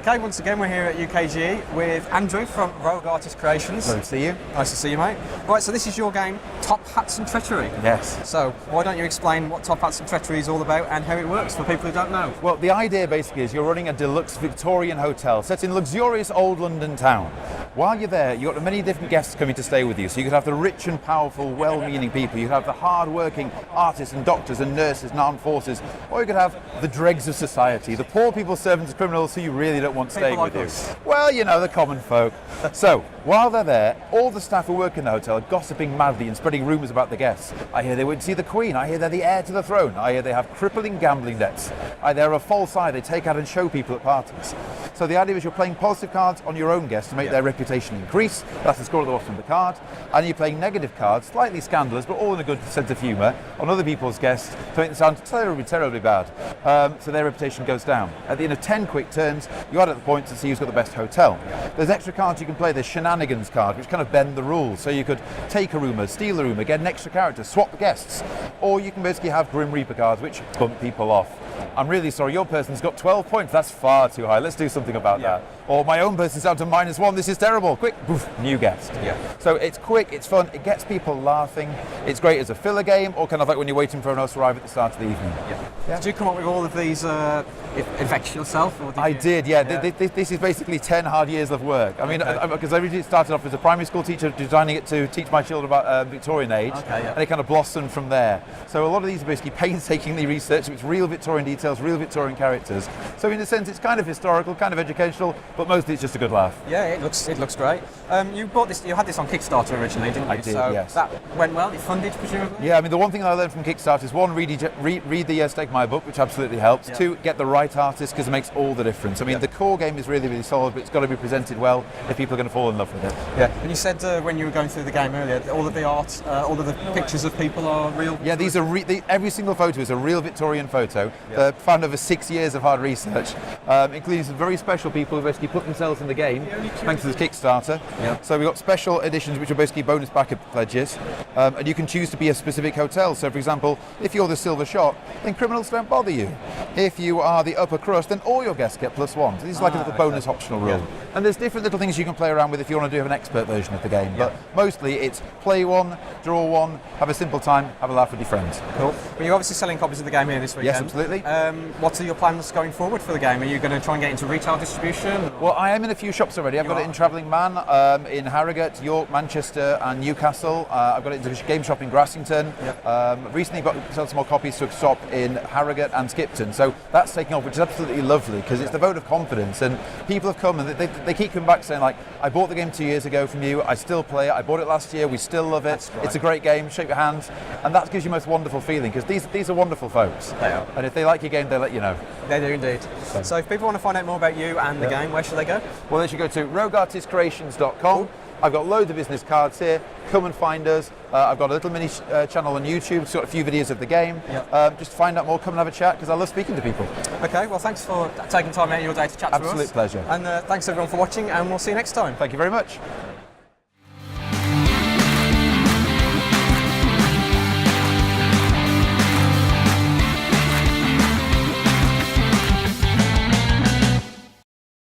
Okay, once again we're here at UKGE with Andrew from Rogue Artist Creations. Lovely to see you. Nice to see you, mate. Right, so this is your game, Hats and Treachery. Yes. So why don't you explain what Hats and Treachery is all about and how it works for people who don't know? Well, the idea basically is you're running a deluxe Victorian hotel set in luxurious old London town. While you're there, you've got many different guests coming to stay with you. So you could have the rich and powerful, well-meaning people. You could have the hard-working artists and doctors and nurses and armed forces. Or you could have the dregs of society, the poor people, servants, criminals who you really don't want staying with you. Well, you know, the common folk. So, while they're there, all the staff who work in the hotel are gossiping madly and spreading rumours about the guests. I hear they went to see the Queen. I hear they're the heir to the throne. I hear they have crippling gambling debts. I hear a false eye they take out and show people at parties. So the idea is you're playing positive cards on your own guests to make their reputation increase. That's the score at the bottom of the card. And you're playing negative cards, slightly scandalous, but all in a good sense of humour, on other people's guests to make them sound terribly, terribly bad. So their reputation goes down. At the end of 10 quick turns, you add up the points and see who's got the best hotel. There's extra cards you can play. There's shenanigans card, which kind of bend the rules. So you could take a rumour, steal a rumour, get an extra character, swap the guests. Or you can basically have Grim Reaper cards, which bump people off. I'm really sorry, your person's got 12 points. That's far too high. Let's do something about that. Or my own person's down to -1. This is terrible. Quick, poof, new guest. So it's quick, it's fun, it gets people laughing. It's great as a filler game, or kind of like when you're waiting for an us to arrive at the start of the evening. Did you come up with all of these effects yourself? Or I did, yeah. This is basically 10 hard years of work. I mean, because I originally started off as a primary school teacher, designing it to teach my children about Victorian age, and it kind of blossomed from there. So a lot of these are basically painstakingly researched. It's real Victorian details, real Victorian characters. So in a sense, it's kind of historical, kind of educational, but mostly it's just a good laugh. Yeah, it looks great. You bought this. You had this on Kickstarter originally, didn't you? I did, so yes. That went well. It funded, presumably. Yeah, I mean, the one thing that I learned from Kickstarter is one, read the Stegmaier book, which absolutely helps. Two, get the right artist, because it makes all the difference. I mean, the core game is really, really solid, but it's got to be presented well if people are going to fall in love with it. Yeah. And you said when you were going through the game earlier, all of the art, all of the pictures of people are real. Yeah, these are every single photo is a real Victorian photo. They're found over 6 years of hard research, including some very special people who basically put themselves in the game thanks to this Kickstarter. So we've got special editions which are basically bonus backup pledges, and you can choose to be a specific hotel. So for example, if you're the silver shot, then criminals don't bother you. If you are the upper crust, then all your guests get +1. So this is like a little bonus optional rule. And there's different little things you can play around with if you want to do have an expert version of the game, but mostly it's play one, draw one, have a simple time, have a laugh with your friends. Cool. Well, you're obviously selling copies of the game here this weekend. Yes, absolutely. What are your plans going forward for the game? Are you going to try and get into retail distribution? Well, I am in a few shops already. I've got it in Travelling Man, in Harrogate, York, Manchester and Newcastle. I've got it into a game shop in Grassington. Recently sold some more copies to a shop in Harrogate and Skipton. So that's taking off, which is absolutely lovely because it's the vote of confidence. And people have come and they keep coming back saying, like, I bought the game 2 years ago from you. I still play it. I bought it last year. We still love it. It's a great game. Shake your hands. And that gives you the most wonderful feeling because these are wonderful folks. They are. And if they like your game, they'll let you know. They do indeed. So if people want to find out more about you and the game, where should they go? Well, they should go to rogueartistcreations.com. I've got loads of business cards here. Come and find us. I've got a little mini channel on YouTube. It's got a few videos of the game. Just find out more. Come and have a chat because I love speaking to people. Okay. Well, thanks for taking time out of your day to chat to us. Absolute pleasure. And thanks everyone for watching, and we'll see you next time. Thank you very much.